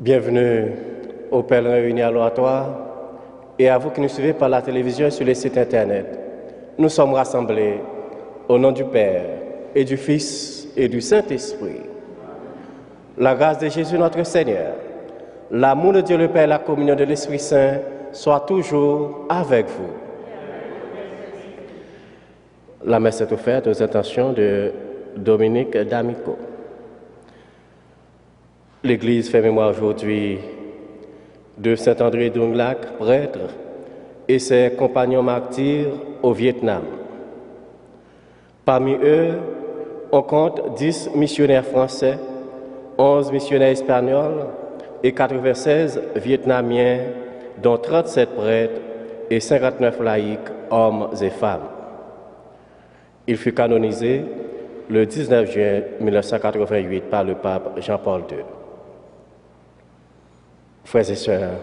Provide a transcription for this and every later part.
Bienvenue aux pèlerins réunis à l'oratoire et à vous qui nous suivez par la télévision et sur les sites internet. Nous sommes rassemblés au nom du Père et du Fils et du Saint-Esprit. La grâce de Jésus notre Seigneur, l'amour de Dieu le Père et la communion de l'Esprit Saint soient toujours avec vous. La messe est offerte aux intentions de Dominique D'Amico. L'Église fait mémoire aujourd'hui de Saint-André Dunglac, prêtre, et ses compagnons martyrs au Vietnam. Parmi eux, on compte 10 missionnaires français, 11 missionnaires espagnols et 96 vietnamiens, dont 37 prêtres et 59 laïcs, hommes et femmes. Il fut canonisé le 19 juin 1988 par le pape Jean-Paul II. Frères et sœurs,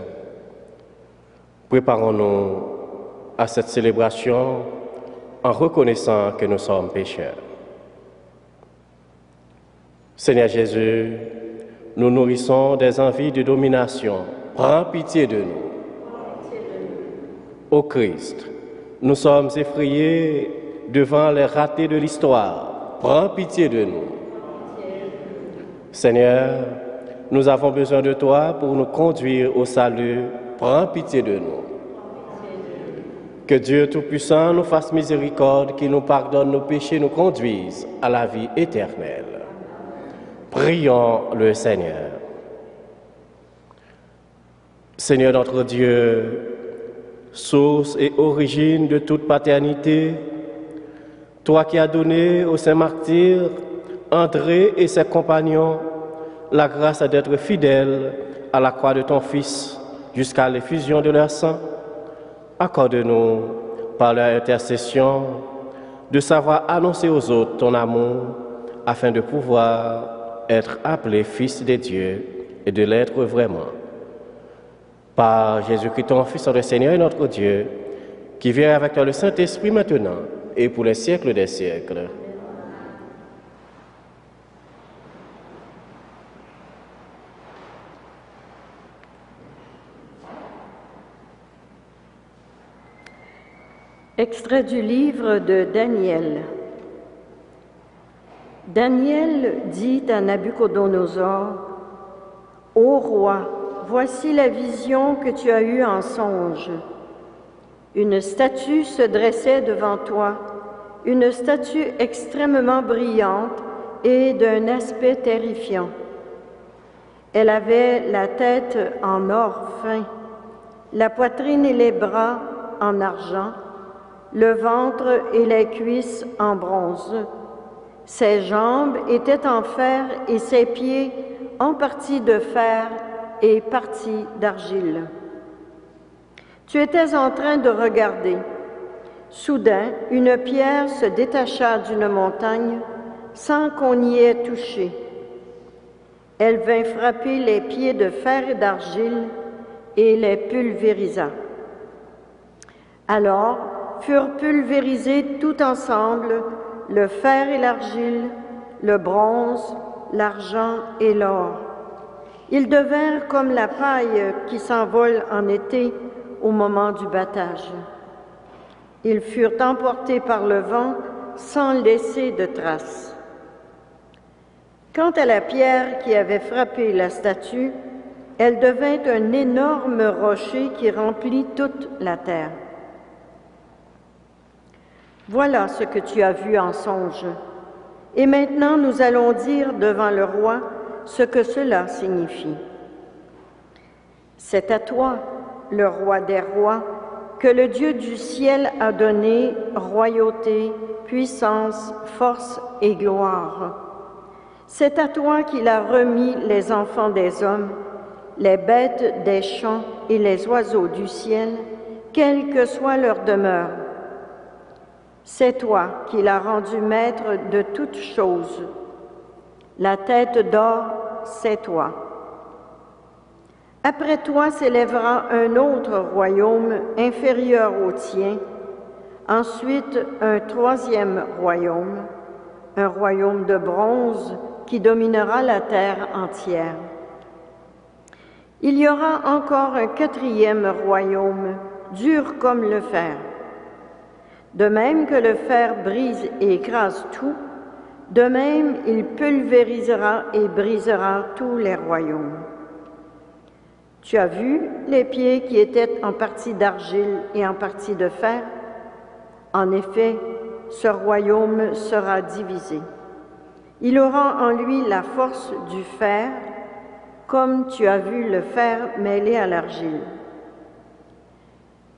préparons-nous à cette célébration en reconnaissant que nous sommes pécheurs. Seigneur Jésus, nous nourrissons des envies de domination. Prends pitié de nous. Ô Christ, nous sommes effrayés devant les ratés de l'histoire. Prends pitié de nous. Seigneur, nous avons besoin de toi pour nous conduire au salut. Prends pitié de nous. Que Dieu Tout-Puissant nous fasse miséricorde, qu'il nous pardonne nos péchés, nous conduise à la vie éternelle. Prions le Seigneur. Seigneur notre Dieu, source et origine de toute paternité, toi qui as donné aux saints martyrs, André et ses compagnons, la grâce d'être fidèles à la croix de ton Fils jusqu'à l'effusion de leur sang, accorde-nous, par leur intercession, de savoir annoncer aux autres ton amour afin de pouvoir être appelés fils de Dieu et de l'être vraiment. Par Jésus-Christ, ton Fils, notre Seigneur et notre Dieu, qui vient avec toi le Saint-Esprit maintenant et pour les siècles des siècles. Extrait du livre de Daniel. Daniel dit à Nabuchodonosor, « Ô roi, voici la vision que tu as eue en songe. Une statue se dressait devant toi, une statue extrêmement brillante et d'un aspect terrifiant. Elle avait la tête en or fin, la poitrine et les bras en argent, le ventre et les cuisses en bronze. Ses jambes étaient en fer et ses pieds en partie de fer et partie d'argile. Tu étais en train de regarder. Soudain, une pierre se détacha d'une montagne sans qu'on y ait touché. Elle vint frapper les pieds de fer et d'argile et les pulvérisa. Alors, furent pulvérisés tout ensemble le fer et l'argile, le bronze, l'argent et l'or. Ils devinrent comme la paille qui s'envole en été au moment du battage. Ils furent emportés par le vent sans laisser de traces. Quant à la pierre qui avait frappé la statue, elle devint un énorme rocher qui remplit toute la terre. Voilà ce que tu as vu en songe. Et maintenant, nous allons dire devant le roi ce que cela signifie. C'est à toi, le roi des rois, que le Dieu du ciel a donné royauté, puissance, force et gloire. C'est à toi qu'il a remis les enfants des hommes, les bêtes des champs et les oiseaux du ciel, quelle que soit leur demeure. C'est toi qui l'as rendu maître de toutes choses. La tête d'or, c'est toi. Après toi s'élèvera un autre royaume inférieur au tien, ensuite un troisième royaume, un royaume de bronze qui dominera la terre entière. Il y aura encore un quatrième royaume, dur comme le fer. De même que le fer brise et écrase tout, de même il pulvérisera et brisera tous les royaumes. Tu as vu les pieds qui étaient en partie d'argile et en partie de fer? En effet, ce royaume sera divisé. Il aura en lui la force du fer, comme tu as vu le fer mêlé à l'argile.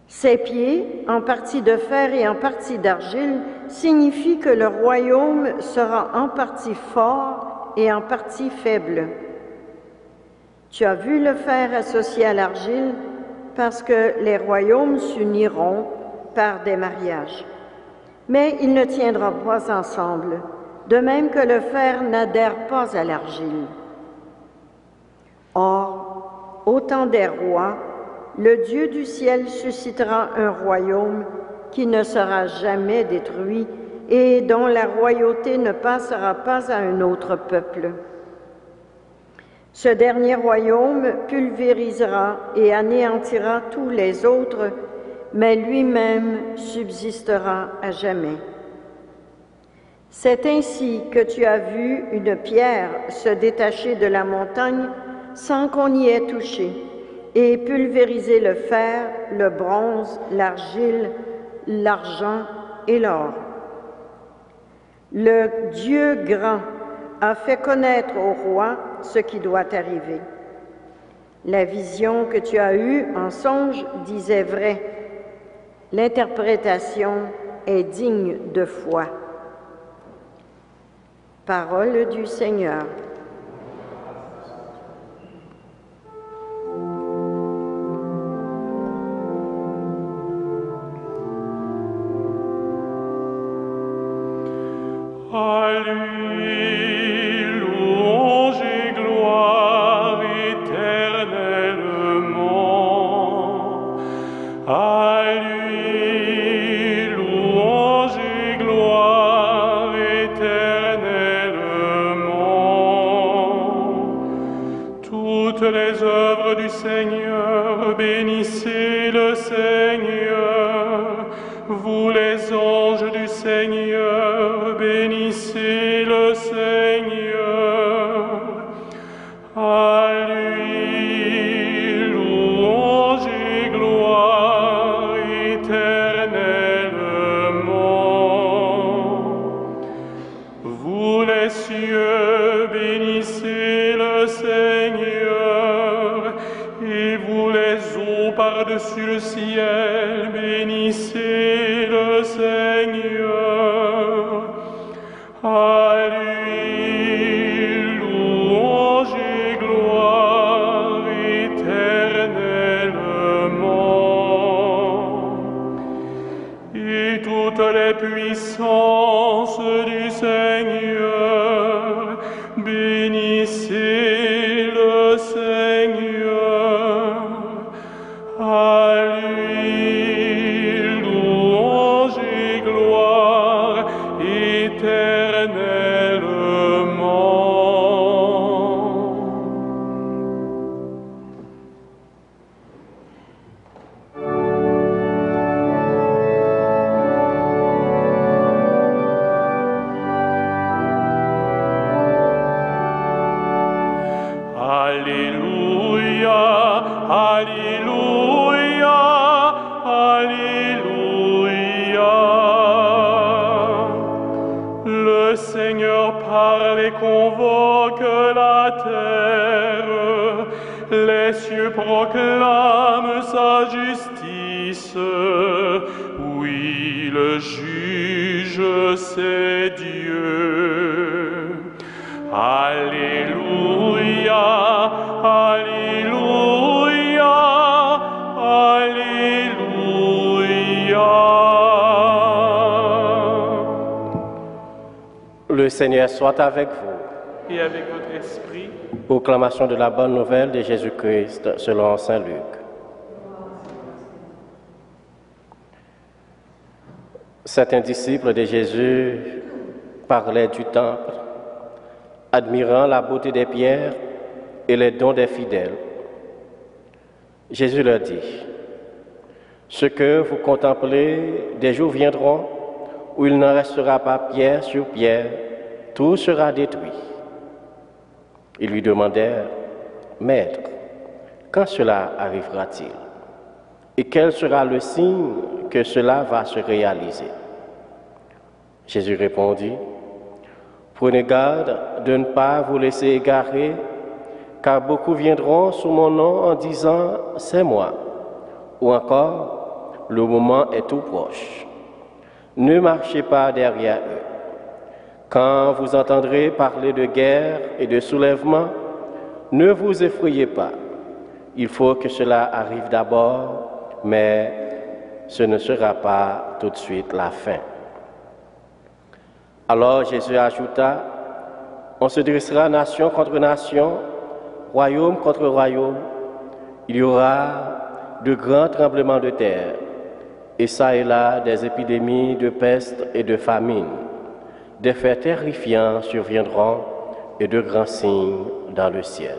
Ses pieds, en partie de fer et en partie d'argile, signifient que le royaume sera en partie fort et en partie faible. Tu as vu le fer associé à l'argile parce que les royaumes s'uniront par des mariages. Mais il ne tiendra pas ensemble, de même que le fer n'adhère pas à l'argile. Or, au temps des rois, le Dieu du ciel suscitera un royaume qui ne sera jamais détruit et dont la royauté ne passera pas à un autre peuple. Ce dernier royaume pulvérisera et anéantira tous les autres, mais lui-même subsistera à jamais. C'est ainsi que tu as vu une pierre se détacher de la montagne sans qu'on y ait touché, et pulvériser le fer, le bronze, l'argile, l'argent et l'or. Le Dieu grand a fait connaître au roi ce qui doit arriver. La vision que tu as eue en songe disait vrai. L'interprétation est digne de foi. Parole du Seigneur. À lui, louange et gloire éternellement. À lui, louange et gloire éternellement. Toutes les œuvres du Seigneur, bénissez le Seigneur. Vous les anges du Seigneur, bénissez le Seigneur. À lui, louange et gloire éternellement. Vous les cieux, bénissez le Seigneur. Et vous les eaux par-dessus le ciel, bénissez le Seigneur. À lui, louange et gloire éternellement. Et toutes les puissances du Seigneur, bénissez le Seigneur. À lui, louange et gloire éternellement. Alléluia, Alléluia, Alléluia. Le Seigneur parle et convoque la terre. Les cieux proclament sa justice. Oui, le juge, c'est Dieu. Alléluia, Alléluia, Alléluia. Le Seigneur soit avec vous. Et avec votre esprit. Proclamation de la bonne nouvelle de Jésus-Christ selon saint Luc. Certains disciples de Jésus parlaient du temple, admirant la beauté des pierres et les dons des fidèles. Jésus leur dit, « Ce que vous contemplez, des jours viendront où il n'en restera pas pierre sur pierre, tout sera détruit. » Ils lui demandèrent, « Maître, quand cela arrivera-t-il? Et quel sera le signe que cela va se réaliser? » Jésus répondit, « Prenez garde de ne pas vous laisser égarer, car beaucoup viendront sous mon nom en disant « C'est moi », ou encore « Le moment est tout proche ». Ne marchez pas derrière eux. Quand vous entendrez parler de guerre et de soulèvement, ne vous effrayez pas. Il faut que cela arrive d'abord, mais ce ne sera pas tout de suite la fin. Alors Jésus ajouta, « On se dressera nation contre nation, royaume contre royaume. Il y aura de grands tremblements de terre, et ça et là des épidémies de peste et de famine. Des faits terrifiants surviendront et de grands signes dans le ciel. »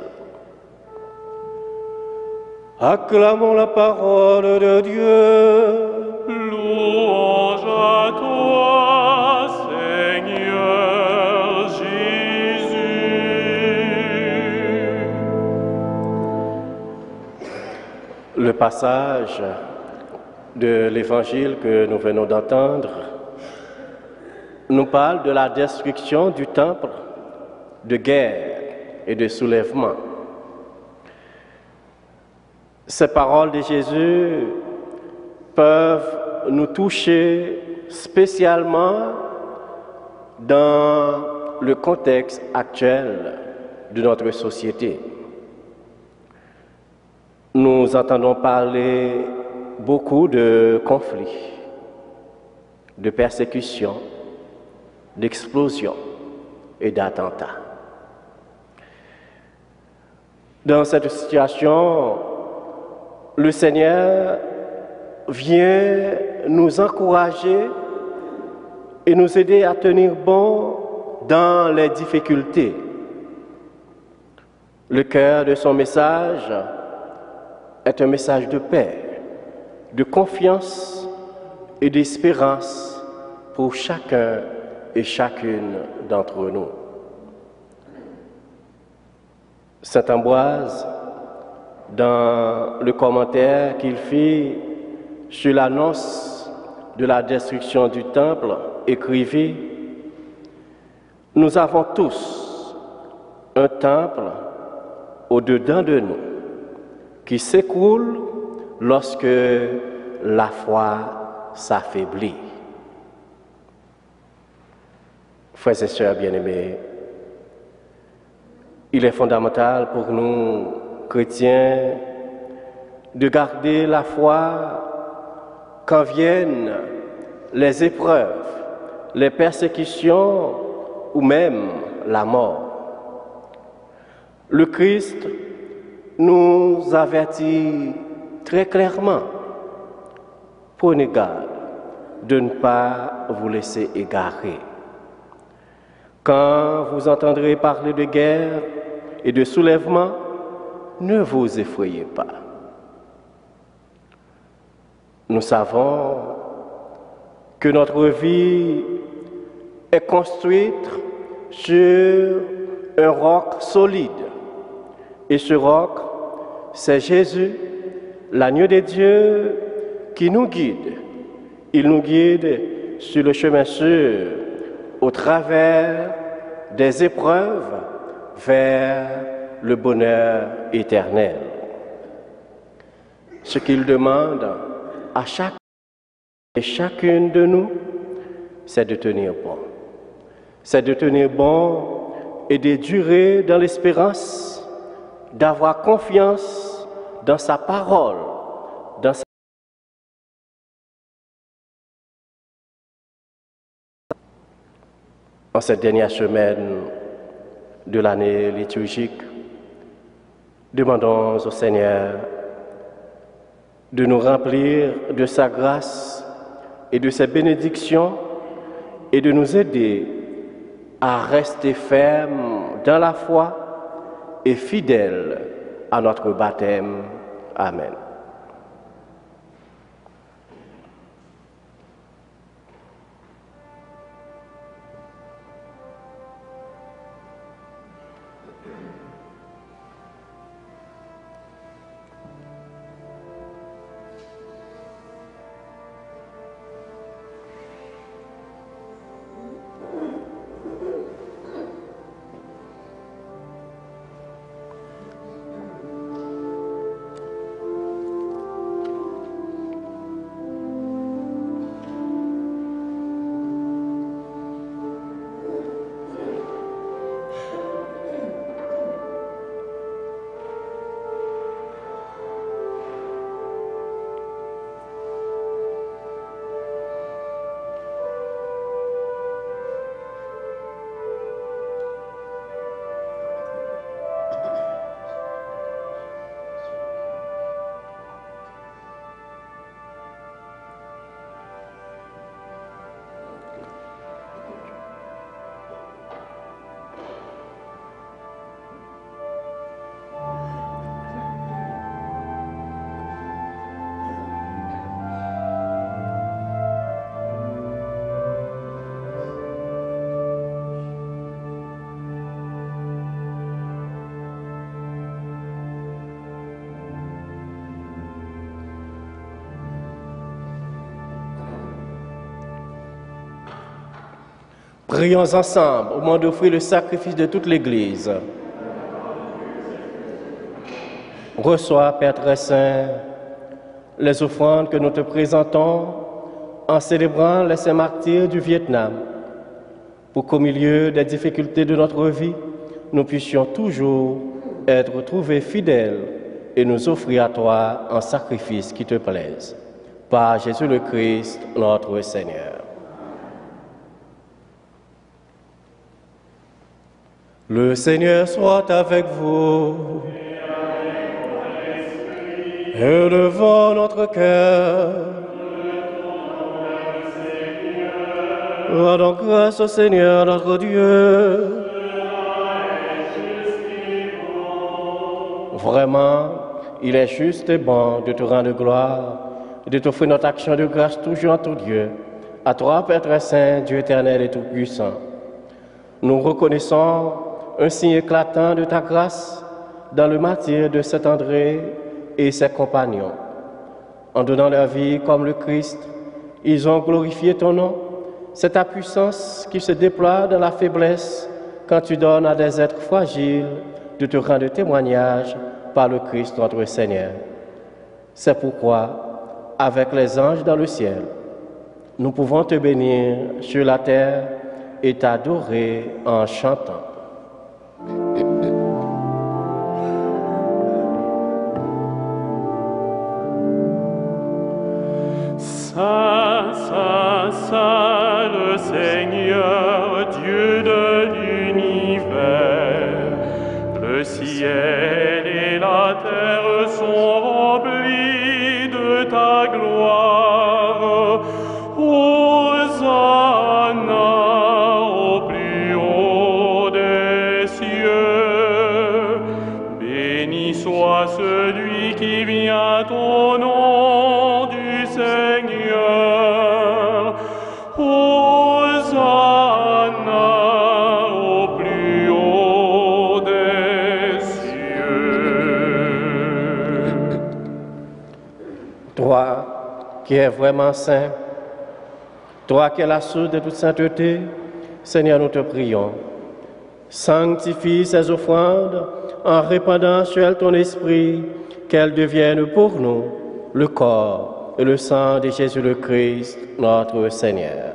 Acclamons la parole de Dieu. Louange à toi, Seigneur Jésus. Le passage de l'évangile que nous venons d'entendre nous parle de la destruction du temple, de guerre et de soulèvement. Ces paroles de Jésus peuvent nous toucher spécialement dans le contexte actuel de notre société. Nous entendons parler beaucoup de conflits, de persécutions, d'explosions et d'attentats. Dans cette situation, le Seigneur vient nous encourager et nous aider à tenir bon dans les difficultés. Le cœur de son message est un message de paix, de confiance et d'espérance pour chacun et chacune d'entre nous. Saint Ambroise, dans le commentaire qu'il fit sur l'annonce de la destruction du temple, écrivit « Nous avons tous un temple au-dedans de nous qui s'écroule lorsque la foi s'affaiblit. » Frères et sœurs bien-aimés, il est fondamental pour nous, chrétiens, de garder la foi quand viennent les épreuves, les persécutions ou même la mort. Le Christ nous avertit très clairement, prenez garde de ne pas vous laisser égarer. Quand vous entendrez parler de guerre et de soulèvement, ne vous effrayez pas. Nous savons que notre vie est construite sur un roc solide. Et ce roc, c'est Jésus, l'agneau de Dieu, qui nous guide. Il nous guide sur le chemin sûr, au travers des épreuves, vers le bonheur éternel. Ce qu'il demande à chacun et chacune de nous, c'est de tenir bon. C'est de tenir bon et de durer dans l'espérance, d'avoir confiance dans sa parole, dans sa... En cette dernière semaine de l'année liturgique, demandons au Seigneur de nous remplir de sa grâce et de ses bénédictions et de nous aider à rester fermes dans la foi et fidèles à notre baptême Amen. Prions ensemble au moment d'offrir le sacrifice de toute l'Église. Reçois, Père très saint, les offrandes que nous te présentons en célébrant les saints martyrs du Vietnam, pour qu'au milieu des difficultés de notre vie, nous puissions toujours être trouvés fidèles et nous offrir à toi un sacrifice qui te plaise. Par Jésus le Christ, notre Seigneur. Le Seigneur soit avec vous. Et devant notre cœur, rendons grâce au Seigneur notre Dieu. Vraiment, il est juste et bon de te rendre gloire et de t'offrir notre action de grâce toujours en tout Dieu. À toi, Père très saint, Dieu éternel et tout-puissant. Nous reconnaissons un signe éclatant de ta grâce dans le martyre de Saint André et ses compagnons. En donnant leur vie comme le Christ, ils ont glorifié ton nom. C'est ta puissance qui se déploie dans la faiblesse quand tu donnes à des êtres fragiles de te rendre témoignage par le Christ notre Seigneur. C'est pourquoi, avec les anges dans le ciel, nous pouvons te bénir sur la terre et t'adorer en chantant. Saint, Saint, Saint, le Seigneur, Dieu de l'univers, le ciel et la terre sont remplis de ta gloire. Hosanna au plus haut des cieux. Béni soit celui qui vient au nom du Seigneur. Hosanna au plus haut des cieux. Toi qui es vraiment saint, toi qui es la source de toute sainteté, Seigneur, nous te prions. Sanctifie ces offrandes en répandant sur elles ton esprit, qu'elles deviennent pour nous le corps et le sang de Jésus le Christ, notre Seigneur.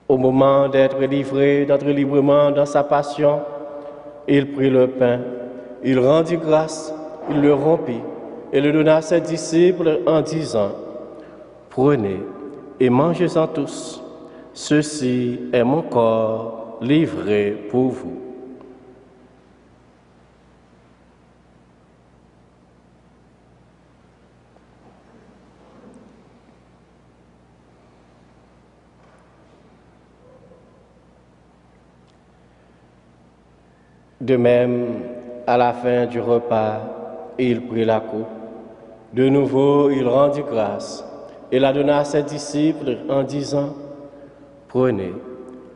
Au moment d'être livré, d'être librement dans sa passion, il prit le pain, il rendit grâce, il le rompit et le donna à ses disciples en disant: Prenez et mangez-en tous, ceci est mon corps livré pour vous. De même, à la fin du repas, et il prit la coupe. De nouveau, il rendit grâce et la donna à ses disciples en disant, « Prenez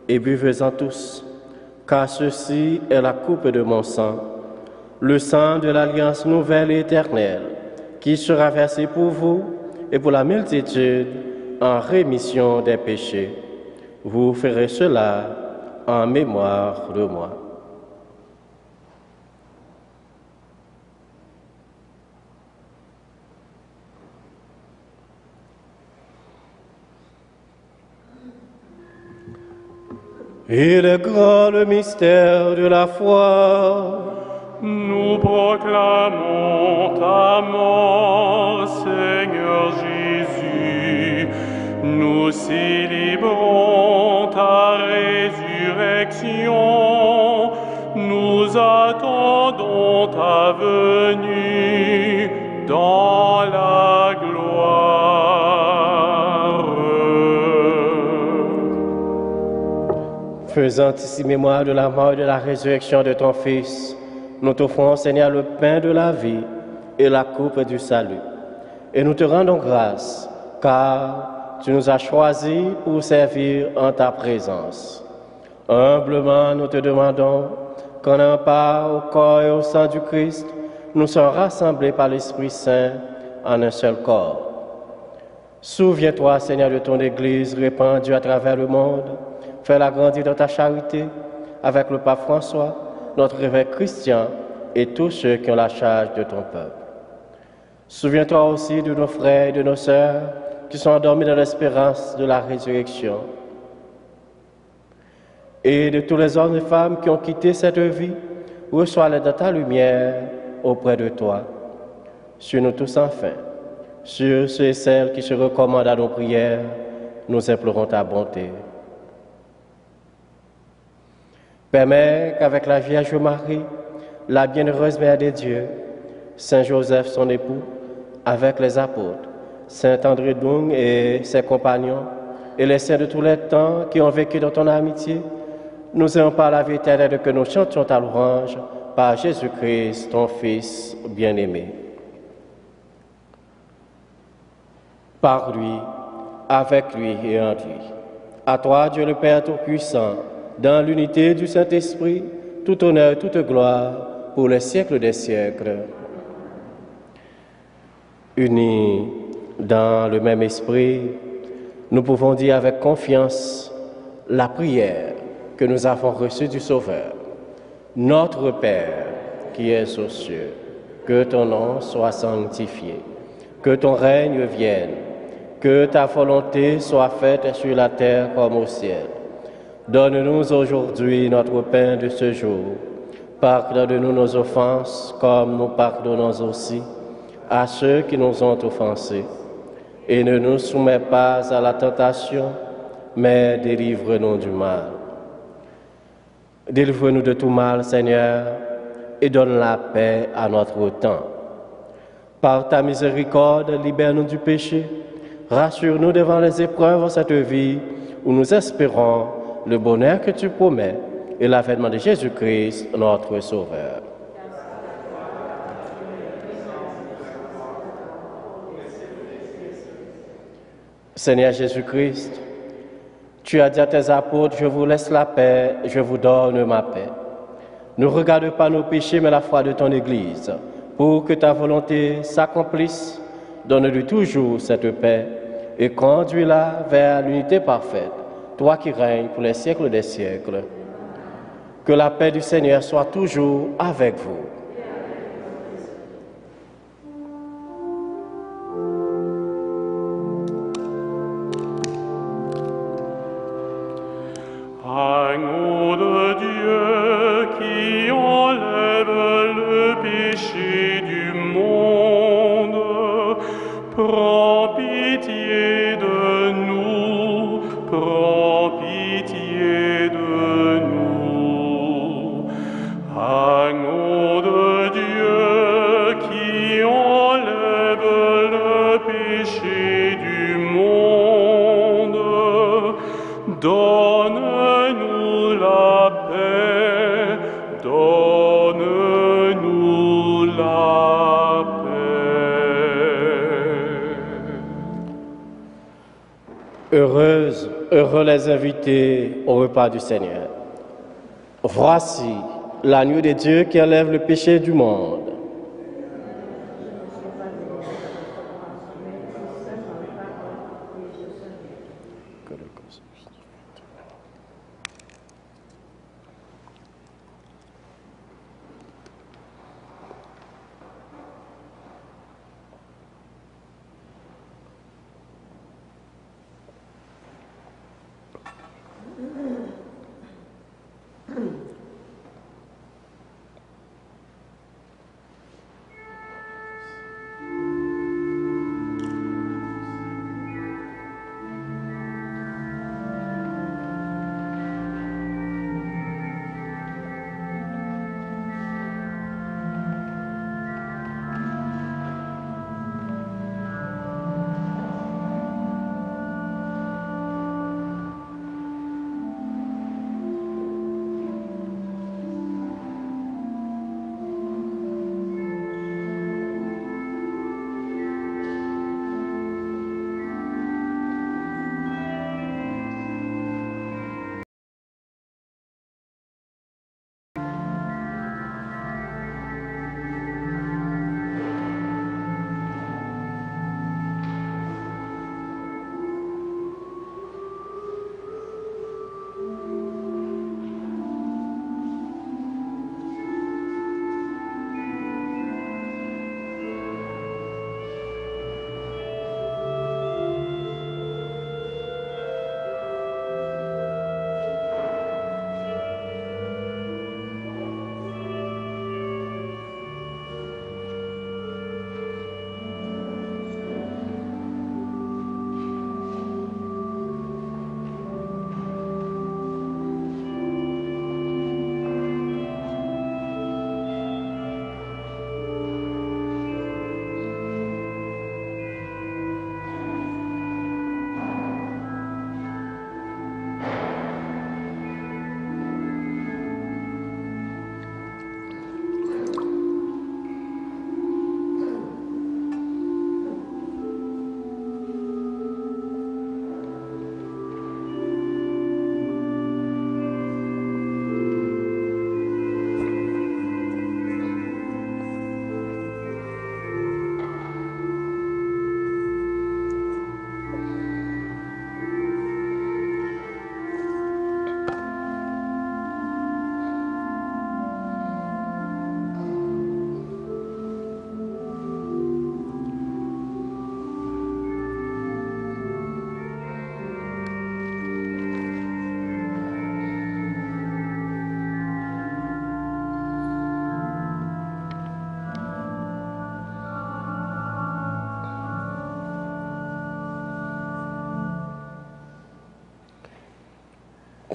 et buvez-en tous, car ceci est la coupe de mon sang, le sang de l'alliance nouvelle et éternelle, qui sera versé pour vous et pour la multitude en rémission des péchés. Vous ferez cela en mémoire de moi. » Il est grand le mystère de la foi. Nous proclamons ta mort, Seigneur Jésus. Nous célébrons ta résurrection. Nous attendons ta venue dans la gloire. Faisant ici mémoire de la mort et de la résurrection de ton Fils, nous t'offrons, Seigneur, le pain de la vie et la coupe du salut. Et nous te rendons grâce, car tu nous as choisis pour servir en ta présence. Humblement, nous te demandons qu'en un part au corps et au sang du Christ, nous soyons rassemblés par l'Esprit Saint en un seul corps. Souviens-toi, Seigneur, de ton Église répandue à travers le monde. Fais-la grandir dans ta charité avec le pape François, notre évêque Christian et tous ceux qui ont la charge de ton peuple. Souviens-toi aussi de nos frères et de nos sœurs qui sont endormis dans l'espérance de la résurrection et de tous les hommes et femmes qui ont quitté cette vie. Reçois-les dans ta lumière auprès de toi. Sur nous tous enfin, sur ceux et celles qui se recommandent à nos prières, nous implorons ta bonté. Permets qu'avec la Vierge Marie, la bienheureuse Mère de Dieu, Saint Joseph son époux, avec les apôtres, Saint André Dung et ses compagnons, et les saints de tous les temps qui ont vécu dans ton amitié, nous ayons par la vie éternelle que nous chantions ta louange par Jésus-Christ, ton Fils bien-aimé. Par lui, avec lui et en lui. À toi, Dieu le Père Tout-Puissant, dans l'unité du Saint-Esprit, tout honneur et toute gloire pour les siècles des siècles. Unis dans le même esprit, nous pouvons dire avec confiance la prière que nous avons reçue du Sauveur. Notre Père, qui es aux cieux, que ton nom soit sanctifié, que ton règne vienne, que ta volonté soit faite sur la terre comme au ciel. Donne-nous aujourd'hui notre pain de ce jour. Pardonne-nous nos offenses, comme nous pardonnons aussi à ceux qui nous ont offensés. Et ne nous soumets pas à la tentation, mais délivre-nous du mal. Délivre-nous de tout mal, Seigneur, et donne la paix à notre temps. Par ta miséricorde, libère-nous du péché. Rassure-nous devant les épreuves de cette vie où nous espérons le bonheur que tu promets et l'avènement de Jésus-Christ, notre Sauveur. Seigneur Jésus-Christ, tu as dit à tes apôtres, je vous laisse la paix, je vous donne ma paix. Ne regarde pas nos péchés, mais la foi de ton Église. Pour que ta volonté s'accomplisse, donne-lui toujours cette paix et conduis-la vers l'unité parfaite, toi qui règnes pour les siècles des siècles. Que la paix du Seigneur soit toujours avec vous. Agneau de Dieu qui enlève le péché du monde, prends pitié de nous, prends pitié de nous. Agneau de Dieu qui enlève le péché du monde, donne-nous la paix, donne-nous la Heureux les invités au repas du Seigneur. Voici l'agneau de Dieu qui enlève le péché du monde.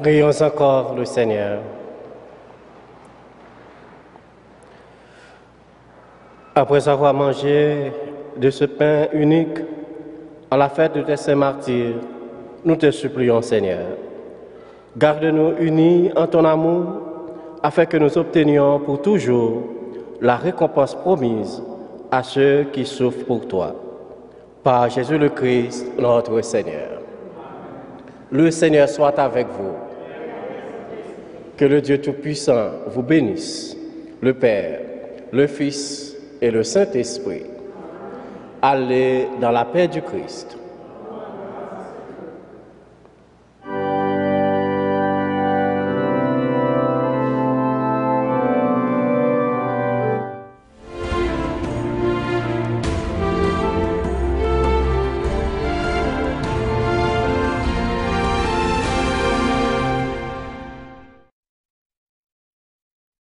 Prions encore le Seigneur. Après avoir mangé de ce pain unique à la fête de tes saints martyrs, nous te supplions, Seigneur, garde-nous unis en ton amour, afin que nous obtenions pour toujours la récompense promise à ceux qui souffrent pour toi. Par Jésus le Christ, notre Seigneur. Le Seigneur soit avec vous. Que le Dieu Tout-Puissant vous bénisse, le Père, le Fils et le Saint-Esprit. Allez dans la paix du Christ.